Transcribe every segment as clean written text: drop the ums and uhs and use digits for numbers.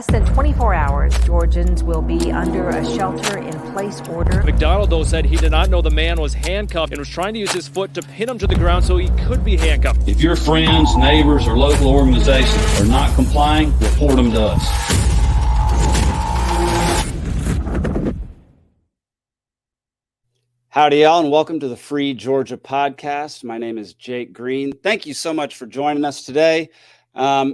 Less than 24 hours, Georgians will be under a shelter-in-place order. McDonald, though, said he did not know the man was handcuffed and was trying to use his foot to pin him to the ground so he could be handcuffed. If your friends, neighbors, or local organizations are not complying, report them to us. Howdy, y'all, and welcome to the Free Georgia Podcast. My name is Jake Green. Thank you so much for joining us today.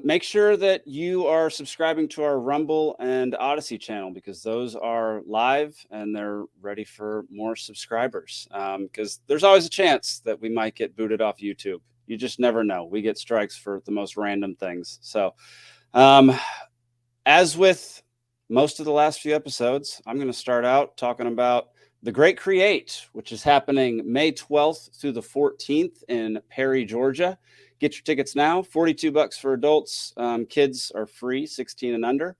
Make sure that you are subscribing to our Rumble and Odyssey channel because those are live and they're ready for more subscribers. Because there's always a chance that we might get booted off YouTube. You just never know. We get strikes for the most random things. So, as with most of the last few episodes, I'm going to start out talking about The Great Create, which is happening May 12th through the 14th in Perry, Georgia. Get your tickets now, $42 for adults. Kids are free, 16 and under.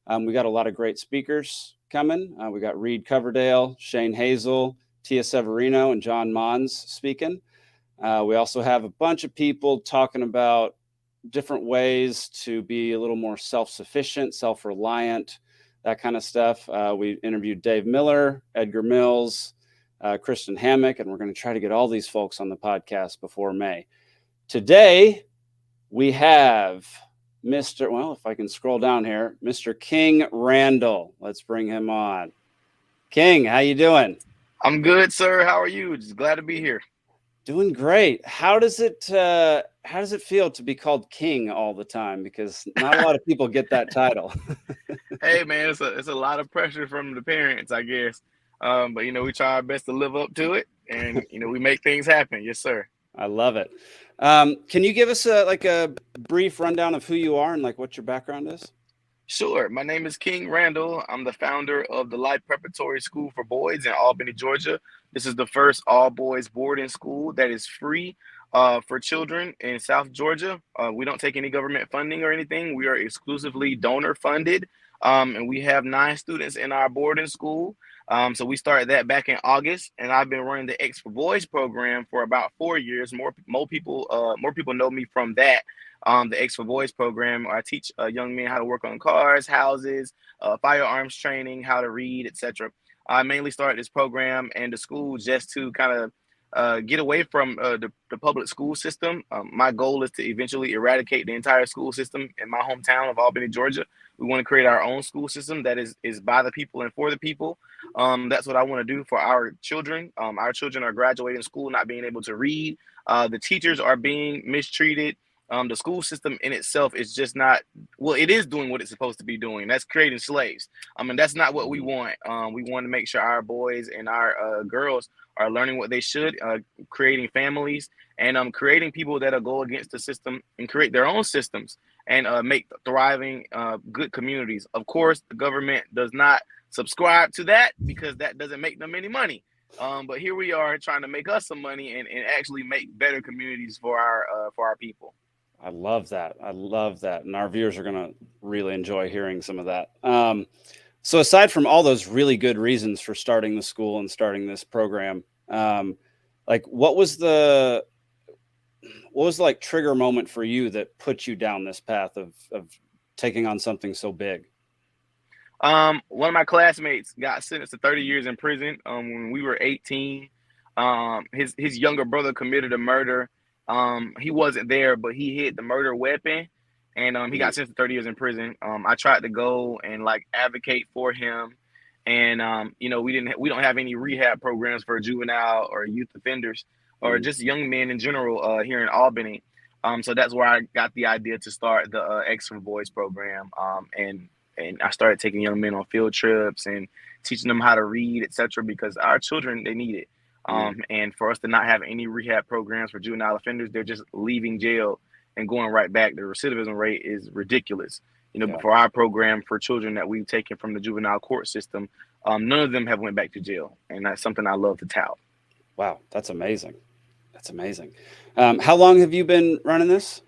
We got a lot of great speakers coming. We got Reed Coverdale, Shane Hazel, Tia Severino, and John Mons speaking. We also have a bunch of people talking about different ways to be a little more self-sufficient, self-reliant, that kind of stuff. We interviewed Dave Miller, Edgar Mills, Kristen Hammock, and we're going to try to get all these folks on the podcast before May. Today, we have Mr. Well, if I can scroll down here, Mr. King Randall. Let's bring him on. King, how you doing? I'm good, sir. How are you? Just glad to be here. Doing great. How does it feel to be called King all the time? Because not a lot of people get that title. Hey, man, it's a lot of pressure from the parents, I guess. But we try our best to live up to it, and we make things happen. Yes, sir. I love it. Can you give us a brief rundown of who you are and what your background is? Sure. My name is King Randall. I'm the founder of the Life Preparatory School for Boys in Albany, Georgia. This is the first all-boys boarding school that is free for children in South Georgia. We don't take any government funding or anything. We are exclusively donor funded, and we have 9 students in our boarding school. So we started that back in August, and I've been running the X for Boys program for about 4 years. More people know me from that. The X for Boys program, I teach young men how to work on cars, houses, firearms training, how to read, etc. I mainly started this program and the school just to kind of get away from the public school system. My goal is to eventually eradicate the entire school system in my hometown of Albany, Georgia. We want to create our own school system that is by the people and for the people. That's what I want to do for our children. Our children are graduating school, not being able to read. The teachers are being mistreated. The school system in itself is just not, well, it is doing what it's supposed to be doing. That's creating slaves. That's not what we want. We want to make sure our boys and our girls are learning what they should, creating families and creating people that'll go against the system and create their own systems and make thriving, good communities. Of course, the government does not subscribe to that because that doesn't make them any money. But here we are trying to make us some money and actually make better communities for our people. I love that. And our viewers are going to really enjoy hearing some of that. So aside from all those really good reasons for starting the school and starting this program, what was the trigger moment for you that put you down this path of taking on something so big? One of my classmates got sentenced to 30 years in prison when we were 18. His younger brother committed a murder. He wasn't there, but he hid the murder weapon, and he got sentenced to 30 years in prison. I tried to go and advocate for him, and we don't have any rehab programs for juvenile or youth offenders or just young men in general here in Albany. So that's where I got the idea to start the X for Boys program, and I started taking young men on field trips and teaching them how to read, etc. Because our children, they need it. And for us to not have any rehab programs for juvenile offenders, they're just leaving jail and going right back. The recidivism rate is ridiculous. But for our program for children that we've taken from the juvenile court system, none of them have went back to jail. And that's something I love to tout. Wow, that's amazing. How long have you been running this?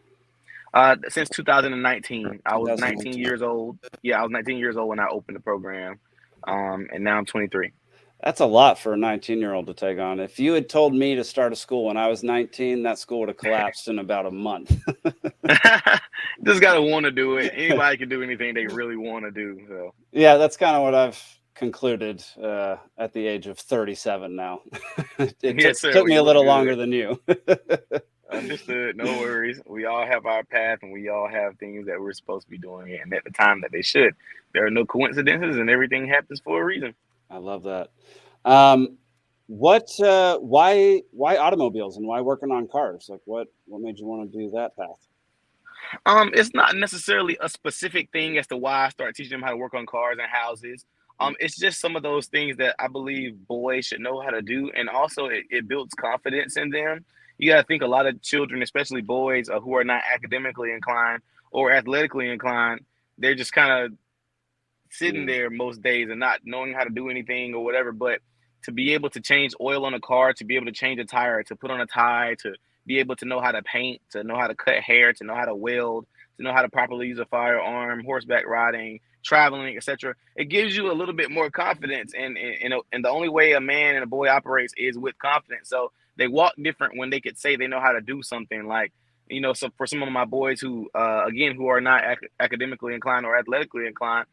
Since 2019. I was 19 years old. Yeah, I was 19 years old when I opened the program. And now I'm 23. That's a lot for a 19-year-old to take on. If you had told me to start a school when I was 19, that school would have collapsed in about a month. Just gotta want to do it. Anybody can do anything they really want to do. So Yeah, that's kind of what I've concluded at the age of 37 now. It yes, sir. took Well, me you a look little good. longer than you. Understood. No worries. We all have our path, and we all have things that we're supposed to be doing, and at the time that they should. There are no coincidences, and everything happens for a reason. I love that. Why automobiles and why working on cars? Like what made you want to do that path? It's not necessarily a specific thing as to why I started teaching them how to work on cars and houses. It's just some of those things that I believe boys should know how to do, and also it builds confidence in them. You got to think a lot of children, especially boys, who are not academically inclined or athletically inclined, they're just kind of sitting Mm, there most days and not knowing how to do anything or whatever. But to be able to change oil on a car, to be able to change a tire, to put on a tie, to be able to know how to paint, to know how to cut hair, to know how to weld, to know how to properly use a firearm, horseback riding, traveling, etc. It gives you a little bit more confidence, and the only way a man and a boy operates is with confidence. So they walk different when they could say they know how to do something. Like, so for some of my boys who, again, who are not academically inclined or athletically inclined,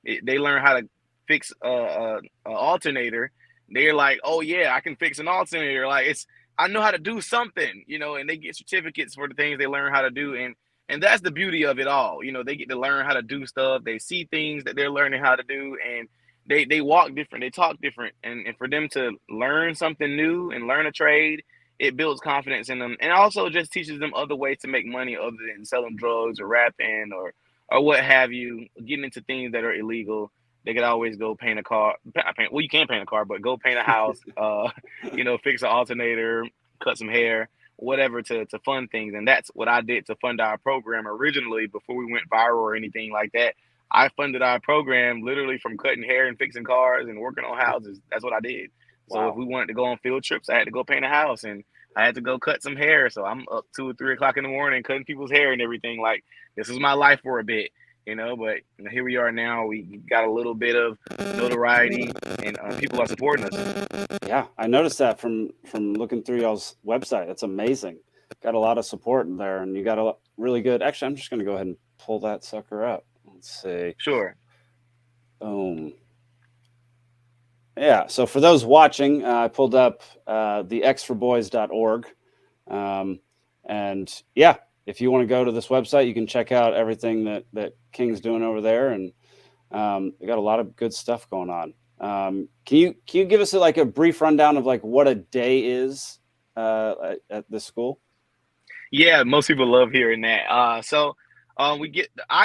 they learn how to fix a alternator. They're like, oh yeah, I can fix an alternator. Like, I know how to do something, and they get certificates for the things they learn how to do, and that's the beauty of it all. They get to learn how to do stuff. They see things that they're learning how to do, and they walk different, they talk different, and for them to learn something new and learn a trade, it builds confidence in them, and also just teaches them other ways to make money other than selling drugs or rapping or what have you, getting into things that are illegal. They could always go paint a car. Well, you can't paint a car, but go paint a house. Fix an alternator, cut some hair, whatever to fund things. And that's what I did to fund our program originally before we went viral or anything like that. I funded our program literally from cutting hair and fixing cars and working on houses. That's what I did. So if wow. we wanted to go on field trips, I had to go paint a house and I had to go cut some hair. So I'm up 2 or 3 o'clock in the morning cutting people's hair and everything. Like, this is my life for a bit, but here we are now. We got a little bit of notoriety and people are supporting us. Yeah, I noticed that from looking through y'all's website. That's amazing. Got a lot of support in there, and you got a really good. Actually, I'm just going to go ahead and pull that sucker up. Let's see. Sure. Boom. Yeah. So for those watching, I pulled up the xforboys.org. And yeah, if you want to go to this website, you can check out everything that King's doing over there. And they got a lot of good stuff going on. Can you give us a brief rundown of what a day is at this school? Yeah, most people love hearing that. I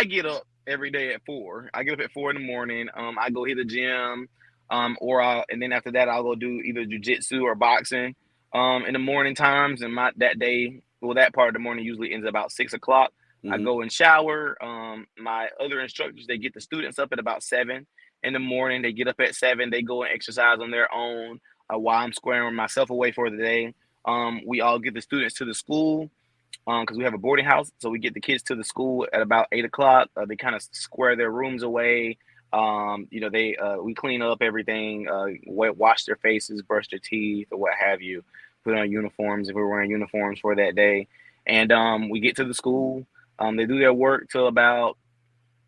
get up every day at 4. I get up at 4 in the morning. I go hit the gym, and then after that I'll go do either jujitsu or boxing. In the morning times, and that part of the morning usually ends about 6 o'clock. I Mm-hmm. go and shower. My other instructors, they get the students up at about 7 in the morning. They get up at 7. They go and exercise on their own while I'm squaring myself away for the day. We all get the students to the school because we have a boarding house. So we get the kids to the school at about 8 o'clock. They kind of square their rooms away. We clean up everything, wash their faces, brush their teeth, or what have you. Put on uniforms if we're wearing uniforms for that day. And we get to the school. They do their work till about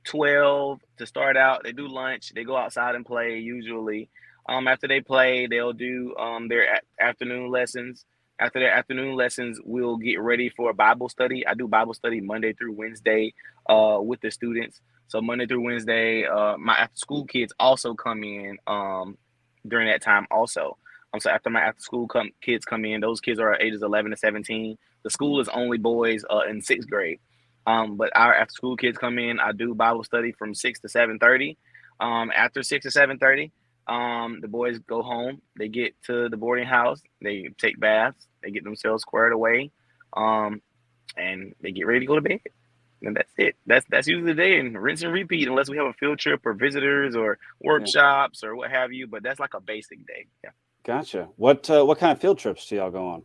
12 to start out. They do lunch. They go outside and play usually. After they play, they'll do their afternoon lessons. After their afternoon lessons, we'll get ready for a Bible study. I do Bible study Monday through Wednesday with the students. So Monday through Wednesday, my after school kids also come in during that time also. So after my after school kids come in, those kids are ages 11 to 17. The school is only boys in 6th grade. But our after school kids come in. I do Bible study from 6 to 7:30. After 6 to 7:30, the boys go home. They get to the boarding house. They take baths. They get themselves squared away, and they get ready to go to bed. And that's it. That's usually the day, and rinse and repeat unless we have a field trip or visitors or workshops or what have you. But that's like a basic day. Yeah. Gotcha. What kind of field trips do y'all go on?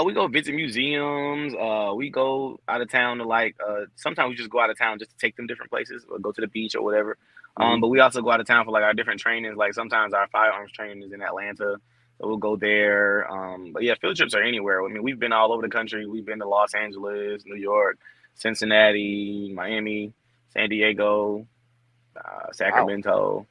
We go visit museums. We go out of town to sometimes we just go out of town just to take them different places or go to the beach or whatever. Mhm. But we also go out of town for like our different trainings. Like sometimes our firearms training is in Atlanta, so we'll go there. But yeah, field trips are anywhere. I mean, we've been all over the country. We've been to Los Angeles, New York, Cincinnati, Miami, San Diego, Wow. Sacramento,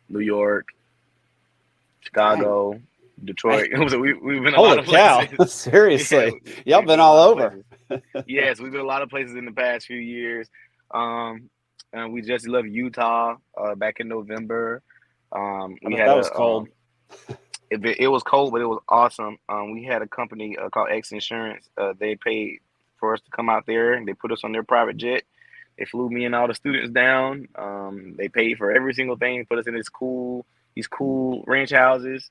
New York, Dang. Chicago, Detroit. So we've been a lot Holy of cow. places. Yeah, Seriously. Y'all we've been been a all lot of over. places. Yes, we've been a lot of places in the past few years. And we just left Utah back in November. I We bet had that was cold. it was cold, but it was awesome. We had a company called X Insurance. They paid for us to come out there, and they put us on their private jet. They flew me and all the students down. They paid for every single thing, put us in these cool ranch houses,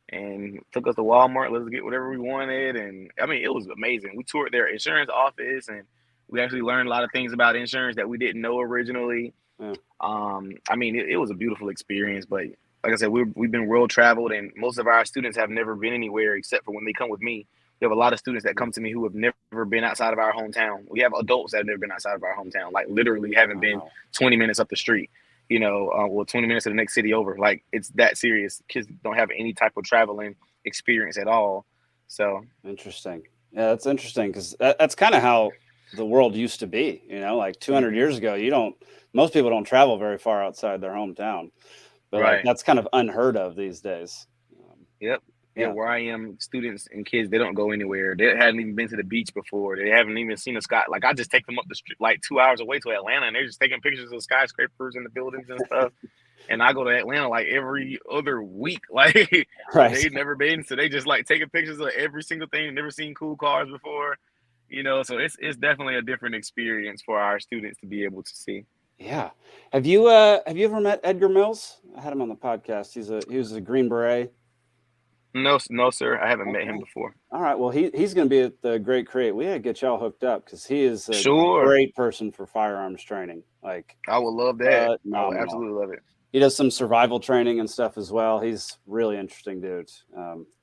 and took us to Walmart, let us get whatever we wanted. And I mean, it was amazing. We toured their insurance office, and we actually learned a lot of things about insurance that we didn't know originally. Yeah. I mean, it was a beautiful experience, but like I said, we've been world traveled, and most of our students have never been anywhere except for when they come with me. We have a lot of students that come to me who have never been outside of our hometown. We have adults that have never been outside of our hometown, like literally haven't been Wow. 20 minutes up the street, 20 minutes to the next city over. Like it's that serious. Kids don't have any type of traveling experience at all. So Interesting. Yeah, that's interesting because that's kind of how the world used to be. Like 200 mhm. years ago, most people don't travel very far outside their hometown, but like Right. that's kind of unheard of these days. Yep. Yeah, Yeah. where I am, students and kids, they don't go anywhere. They hadn't even been to the beach before. They haven't even seen a sky. Like I just take them up the street, like 2 hours away to Atlanta, and they're just taking pictures of skyscrapers and the buildings and stuff. And I go to Atlanta like every other week, like, and Right. they've never been, so they just like taking pictures of every single thing. Never seen cool cars before, So it's definitely a different experience for our students to be able to see. Yeah. Have you ever met Edgar Mills? I had him on the podcast. He was a Green Beret. No, no, sir, I haven't met him Okay. before. All right. Well, he's going to be at the Great Create. We got to get y'all hooked up because he is a Sure, great person for firearms training. Like I would love that. I would phenomenal. absolutely love it. He does some survival training and stuff as well. He's really interesting, dude.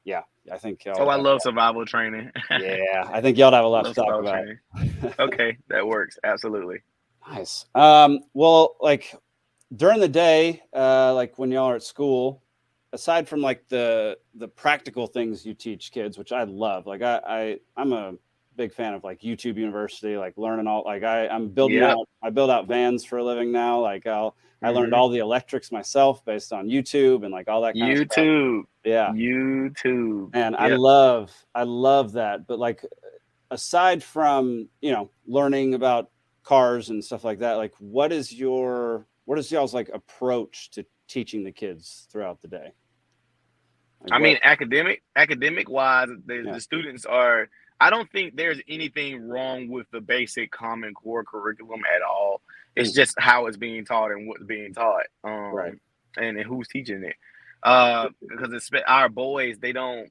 Yeah, I think y'all Oh, would I have. love survival training. Yeah, I think y'all would have a lot to Love talk survival about. training. Okay, that works. Absolutely. Nice. Well, like during the day, like when y'all are at school, aside from like the practical things you teach kids, which I love, like I'm a big fan of like YouTube University, like learning all like Yep. I build out vans for a living now. Like I learned hmm all the electrics myself based on YouTube and like all that kind of stuff. YouTube. Yeah. YouTube. And Yep. I love that. But like aside from, learning about cars and stuff like that, like what is y'all's like approach to teaching the kids throughout the day? Like I what mean, academic wise, yeah. the students are. I don't think there's anything wrong with the basic Common Core curriculum at all. It's Mm, just how it's being taught and what's being taught, right. and who's teaching it. Because it's our boys, they don't.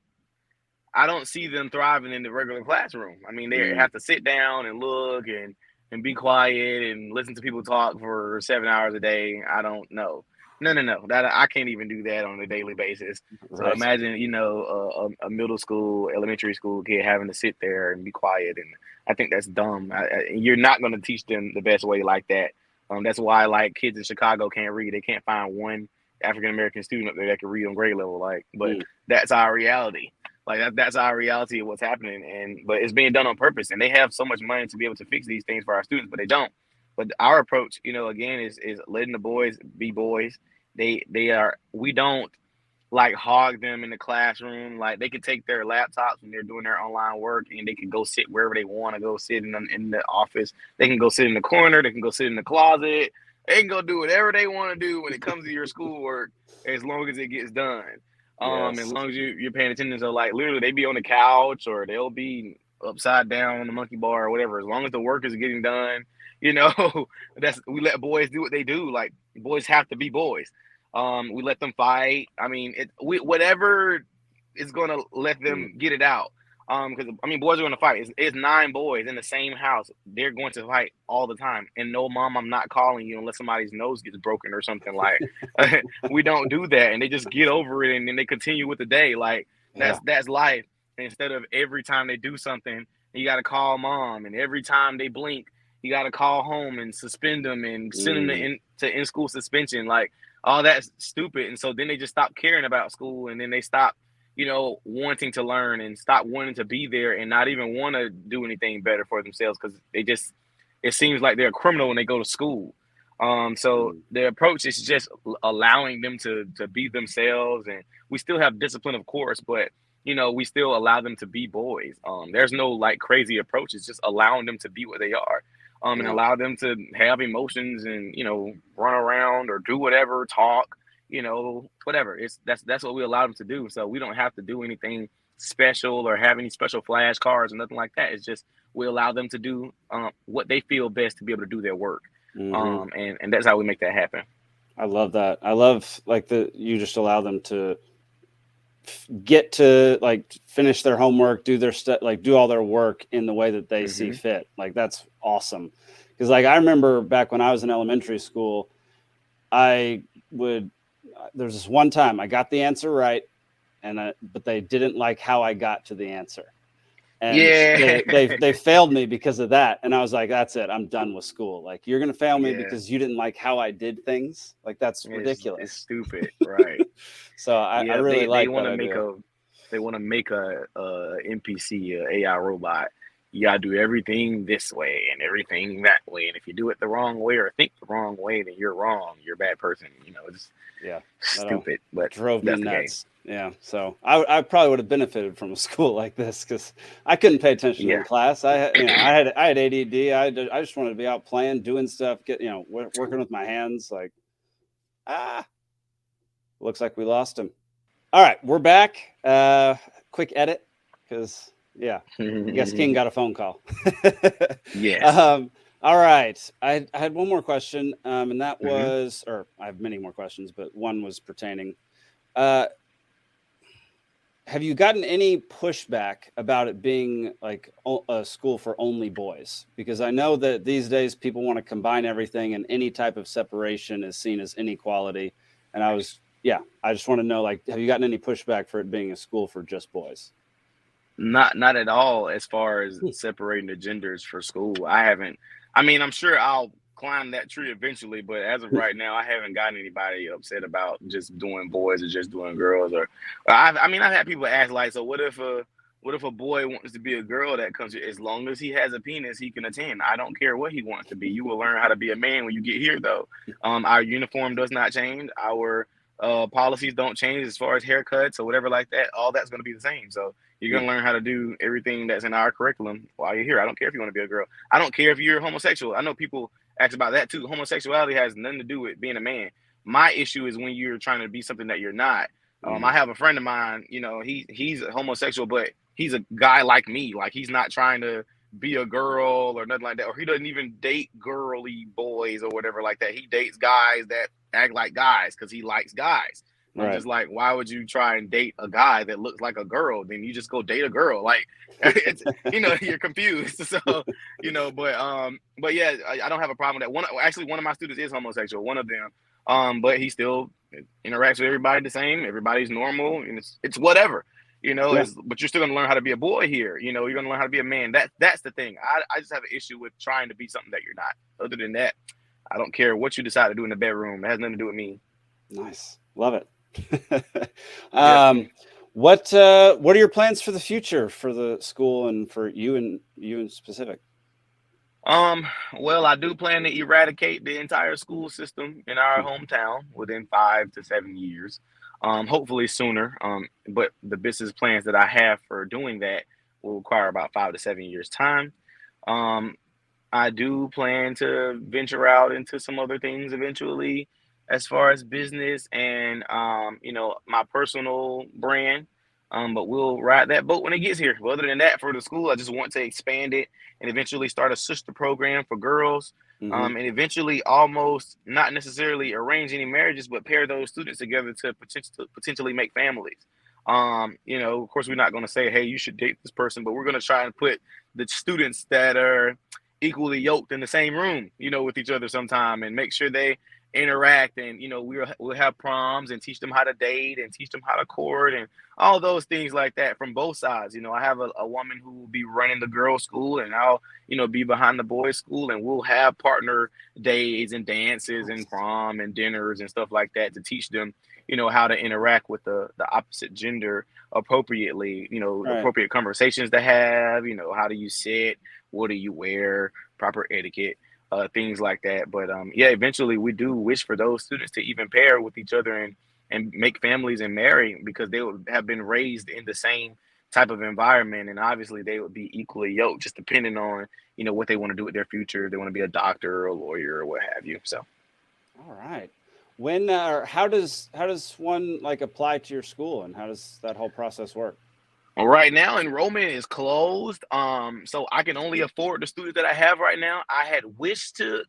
I don't see them thriving in the regular classroom. I mean, they Mm, have to sit down and look and be quiet and listen to people talk for 7 hours a day. I don't know. No. That I can't even do that on a daily basis. So right. imagine, a middle school, elementary school kid having to sit there and be quiet, and I think that's dumb. You're not going to teach them the best way like that. That's why like kids in Chicago can't read. They can't find one African American student up there that can read on grade level. But Mm, that's our reality. Like that's our reality of what's happening, but it's being done on purpose. And they have so much money to be able to fix these things for our students, but they don't. But our approach, again, is letting the boys be boys. We don't like hog them in the classroom. Like they can take their laptops when they're doing their online work, and they can go sit wherever they want to go sit in the office. They can go sit in the corner. They can go sit in the closet. They can go do whatever they want to do when it comes to your schoolwork, as long as it gets done. As yes. long as you're paying attention. So like literally, they be on the couch or they'll be upside down on the monkey bar or whatever. As long as the work is getting done, you know, we let boys do what they do. Like boys have to be boys. We let them fight. I mean, whatever is going to let Mm, them get it out. Because I mean, boys are going to fight. It's 9 boys in the same house. They're going to fight all the time. And no, mom, I'm not calling you unless somebody's nose gets broken or something. Like we don't do that, and they just get over it, and then they continue with the day. Like yeah. that's life. instead of every time they do something, you got to call mom, and every time they blink, you got to call home and suspend them and send them to in-school suspension. Like, all that's stupid. And so then they just stop caring about school, and then they stop, wanting to learn and stop wanting to be there and not even want to do anything better for themselves, because it seems like they're a criminal when they go to school. So the approach is just allowing them to be themselves, and we still have discipline, of course, but we still allow them to be boys. There's no like crazy approach. It's just allowing them to be what they are, and allow them to have emotions and, run around or do whatever, talk, whatever. That's what we allow them to do. So we don't have to do anything special or have any special flashcards or nothing like that. It's just, we allow them to do what they feel best to be able to do their work. And that's how we make that happen. I love that. I love you just allow them to get to like finish their homework, do their stuff, like do all their work in the way that they see fit. Like, that's awesome. Because like I remember back when I was in elementary school, there's this one time I got the answer right, but they didn't like how I got to the answer. And they failed me because of that. And I was like, that's it. I'm done with school. Like, you're going to fail me because you didn't like how I did things. Like, that's ridiculous. It's stupid. Right. So I really like they want to make a NPC, a AI robot. You got to do everything this way and everything that way. And if you do it the wrong way or think the wrong way, then you're wrong. You're a bad person. It's stupid. But drove me nuts. Yeah, so I probably would have benefited from a school like this, because I couldn't pay attention to class. I had ADD. I just wanted to be out playing, doing stuff, working with my hands. Like, looks like we lost him. All right, we're back. Quick edit, because I guess King got a phone call. Yes. All right, I had one more question, and that was, or I have many more questions, but one was pertaining. Have you gotten any pushback about it being like a school for only boys? Because I know that these days people want to combine everything, and any type of separation is seen as inequality. And I just want to know, like, have you gotten any pushback for it being a school for just boys? Not at all, as far as separating the genders for school. I haven't. I mean, I'm sure I'll climb that tree eventually, but as of right now, I haven't gotten anybody upset about just doing boys or just doing girls. Or I've had people ask, like, so what if a boy wants to be a girl that comes here? As long as he has a penis, he can attend. I don't care what he wants to be. You will learn how to be a man when you get here, though. Our uniform does not change. Our policies don't change as far as haircuts or whatever like that. All that's going to be the same. So you're going to learn how to do everything that's in our curriculum while you're here. I don't care if you want to be a girl. I don't care if you're homosexual. I know people ask about that too. Homosexuality has nothing to do with being a man. My issue is when you're trying to be something that you're not. I have a friend of mine, he's a homosexual, but he's a guy like me. Like, he's not trying to be a girl or nothing like that. Or he doesn't even date girly boys or whatever like that. He dates guys that act like guys because he likes guys. I'm just like, why would you try and date a guy that looks like a girl? Then you just go date a girl. Like, it's, you're confused. So, but yeah, I don't have a problem with that. One of my students is homosexual, one of them. But he still interacts with everybody the same. Everybody's normal, and it's whatever, but you're still gonna learn how to be a boy here. You're gonna learn how to be a man. That's the thing. I just have an issue with trying to be something that you're not. Other than that, I don't care what you decide to do in the bedroom. It has nothing to do with me. Nice. Love it. What are your plans for the future for the school and for you in specific? Well, I do plan to eradicate the entire school system in our hometown within 5 to 7 years. Hopefully sooner. But the business plans that I have for doing that will require about 5 to 7 years time. I do plan to venture out into some other things eventually, as far as business and, my personal brand. But we'll ride that boat when it gets here. But other than that, for the school, I just want to expand it and eventually start a sister program for girls. And eventually almost not necessarily arrange any marriages, but pair those students together to potentially make families. Of course, we're not going to say, hey, you should date this person, but we're going to try and put the students that are equally yoked in the same room, with each other sometime, and make sure they interact, and we'll have proms and teach them how to date and teach them how to court and all those things like that from both sides. I have a woman who will be running the girls' school, and I'll be behind the boys' school, and we'll have partner days and dances and prom and dinners and stuff like that to teach them how to interact with the opposite gender appropriately, Right. appropriate conversations to have, how do you sit, what do you wear, proper etiquette, things like that. But yeah, eventually we do wish for those students to even pair with each other and make families and marry, because they would have been raised in the same type of environment, and obviously they would be equally yoked, just depending on what they want to do with their future. If they want to be a doctor or a lawyer or what have you. So All right. When or how does one like apply to your school, and how does that whole process work? well, right now enrollment is closed, so I can only afford the students that I have right now. I had wished to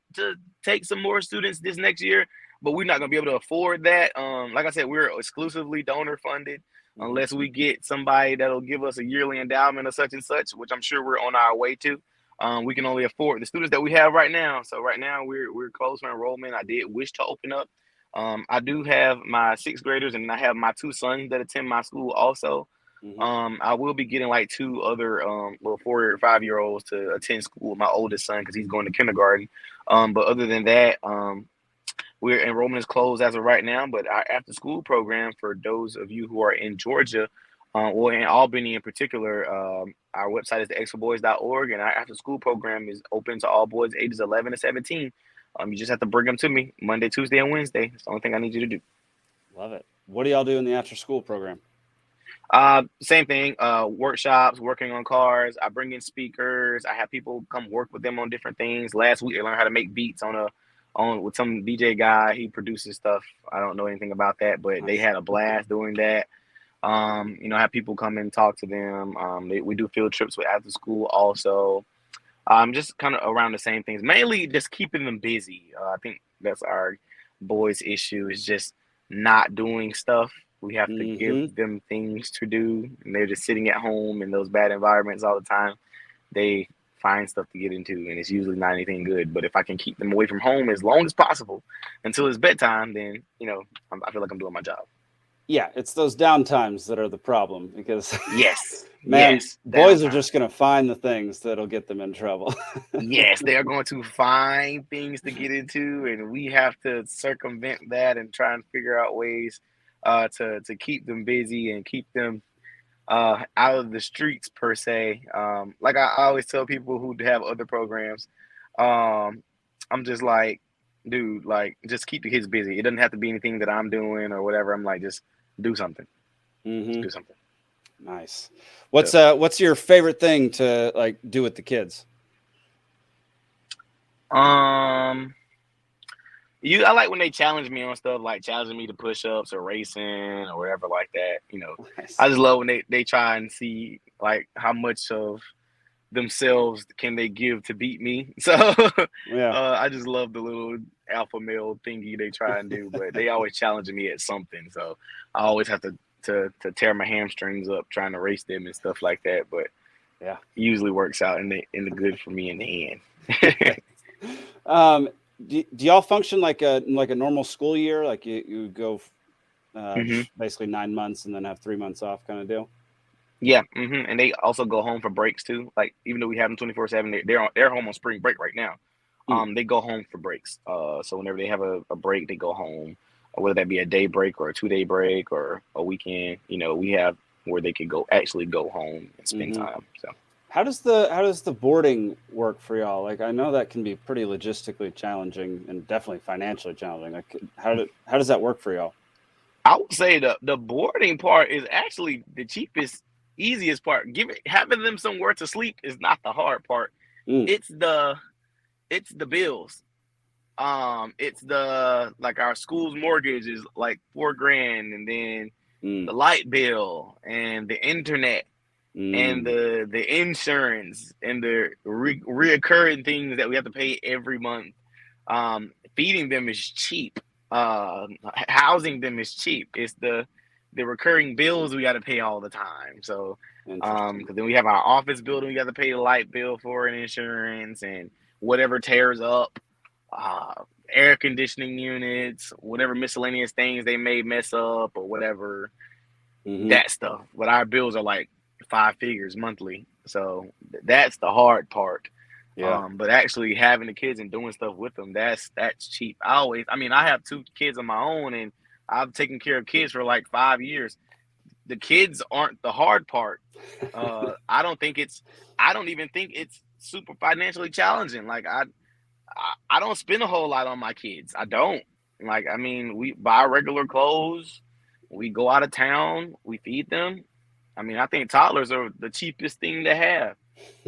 take some more students this next year, but we're not going to be able to afford that. Like I said, we're exclusively donor funded, unless we get somebody that'll give us a yearly endowment or such and such, which I'm sure we're on our way to. We can only afford the students that we have right now. So right now we're closed for enrollment. I did wish to open up. I do have my sixth graders, and I have my two sons that attend my school also. I will be getting like two other little 4 or 5 year olds to attend school with my oldest son, because he's going to kindergarten. But other than that, we're enrollment is closed as of right now. But our after school program, for those of you who are in Georgia, or in Albany in particular, our website is theexforboys.org, and our after school program is open to all boys ages 11 to 17. You just have to bring them to me Monday, Tuesday, and Wednesday. That's the only thing I need you to do. Love it. What do y'all do in the after school program? Same thing, workshops, working on cars. I bring in speakers. I have people come work with them on different things. Last week, I learned how to make beats with some DJ guy. He produces stuff. I don't know anything about that, but they had a blast doing that. Have people come and talk to them. We do field trips with after school also. Just kind of around the same things, mainly just keeping them busy. I think that's our boys' issue, is just not doing stuff. We have to give them things to do, and they're just sitting at home in those bad environments all the time. They find stuff to get into, and it's usually not anything good. But if I can keep them away from home as long as possible until it's bedtime, then I feel like I'm doing my job. Yeah, it's those downtimes that are the problem, because yes, man, yes, boys downtime. are just going to find the things that'll get them in trouble. Yes, they are going to find things to get into, and we have to circumvent that and try and figure out ways to keep them busy and keep them out of the streets per se. Like I always tell people who have other programs, I'm just like, dude, like, just keep the kids busy. It doesn't have to be anything that I'm doing or whatever. I'm like, just do something. Just do something. Nice. What's your favorite thing to like do with the kids? I like when they challenge me on stuff, like challenging me to push-ups or racing or whatever like that. Nice. I just love when they try and see like how much of themselves can they give to beat me. So Yeah. I just love the little alpha male thingy they try and do, but they always challenging me at something. So I always have to tear my hamstrings up trying to race them and stuff like that. But yeah, it usually works out in the good for me in the end. Do y'all function like a normal school year? Like you go basically 9 months and then have 3 months off, kind of deal? Yeah, and they also go home for breaks too. Like, even though we have them 24/7, they're home on spring break right now. They go home for breaks. So whenever they have a break, they go home. Whether that be a day break or a 2-day break or a weekend, we have where they could actually go home and spend time. So how does the boarding work for y'all? Like, I know that can be pretty logistically challenging and definitely financially challenging. Like, how does that work for y'all? I would say the boarding part is actually the cheapest, easiest part. Having them somewhere to sleep is not the hard part. It's the bills. It's our school's mortgage is like $4,000, and then the light bill and the internet and the insurance and the reoccurring things that we have to pay every month. Feeding them is cheap. Housing them is cheap. It's the recurring bills we got to pay all the time. So, because then we have our office building, we got to pay the light bill for and insurance and whatever tears up. air conditioning units, whatever miscellaneous things they may mess up or whatever, that stuff. But our bills are like 5 figures monthly. So that's the hard part. Yeah. But actually having the kids and doing stuff with them, that's cheap. I have 2 kids of my own, and I've taken care of kids for like 5 years. The kids aren't the hard part. I don't even think it's super financially challenging. Like I don't spend a whole lot on my kids. I don't. Like, I mean, we buy regular clothes, we go out of town, we feed them. I mean, I think toddlers are the cheapest thing to have.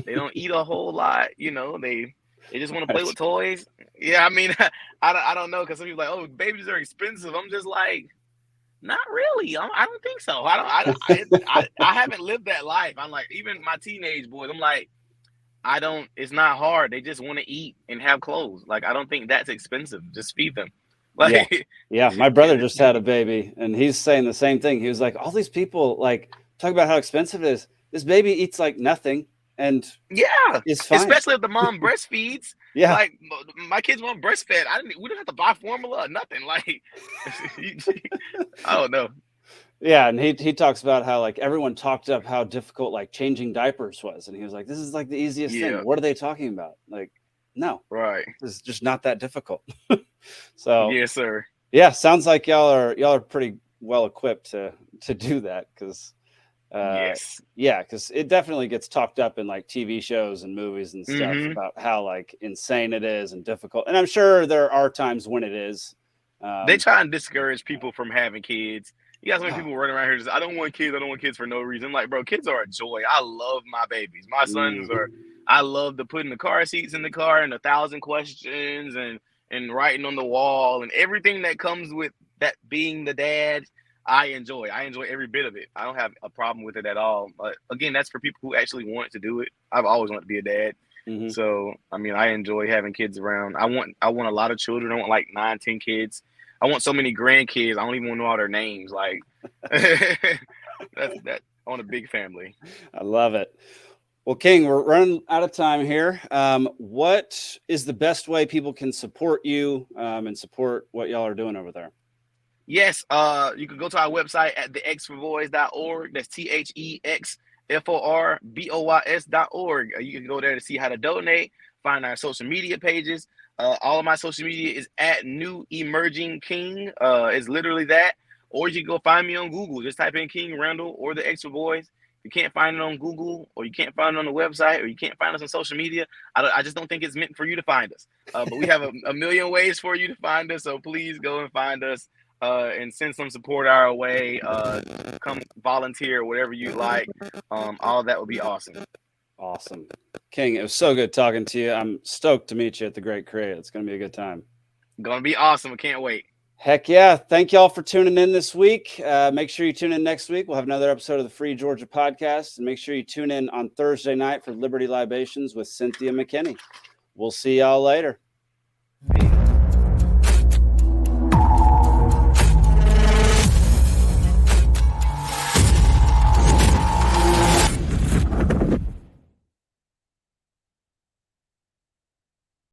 They don't eat a whole lot, they just want to play with toys. Yeah, I mean, I don't know, because some people are like, oh, babies are expensive. I'm just like, not really. I don't think so. I haven't lived that life. I'm like, even my teenage boys, I'm like, it's not hard. They just want to eat and have clothes. Like, I don't think that's expensive. Just feed them. Like, yeah. My brother just had a baby, and he's saying the same thing. He was like, all these people like talk about how expensive it is. This baby eats like nothing, and it's fine. Especially if the mom breastfeeds. Yeah. Like, my kids weren't breastfed. We didn't have to buy formula or nothing. Like, I don't know. Yeah, and he talks about how like everyone talked up how difficult like changing diapers was, and he was like, "This is like the easiest thing. What are they talking about? Like, no, right? This is just not that difficult." So yes, sir. Yeah, sounds like y'all are pretty well equipped to do that, because because it definitely gets talked up in like TV shows and movies and stuff about how like insane it is and difficult. And I'm sure there are times when it is. They try and discourage people from having kids. You got so many people running around here just, I don't want kids for no reason. Like, bro, kids are a joy. I love my babies. My sons I love to put in the car seats in the car and 1,000 questions and writing on the wall and everything that comes with that being the dad. I enjoy every bit of it. I don't have a problem with it at all. But again, that's for people who actually want to do it. I've always wanted to be a dad. So, I mean, I enjoy having kids around. I want a lot of children. I want like 9, 10 kids. I want so many grandkids. I don't even want to know all their names. Like, that's I want a big family. I love it. Well, King, we're running out of time here. What is the best way people can support you and support what y'all are doing over there? Yes, you can go to our website at thexforboys.org. That's THEXFORBOYS.org. You can go there to see how to donate, find our social media pages. All of my social media is at New Emerging King. It's literally that. Or you can go find me on Google. Just type in King Randall or the X for Boys. If you can't find it on Google, or you can't find it on the website, or you can't find us on social media, I just don't think it's meant for you to find us. But we have a million ways for you to find us. So please go and find us and send some support our way. Come volunteer, whatever you like. All of that would be awesome. Awesome. King, it was so good talking to you. I'm stoked to meet you at the Great Create. It's going to be a good time. Going to be awesome. I can't wait. Heck yeah. Thank y'all for tuning in this week. Make sure you tune in next week. We'll have another episode of the Free Georgia Podcast. And make sure you tune in on Thursday night for Liberty Libations with Cynthia McKinney. We'll see y'all later. Peace.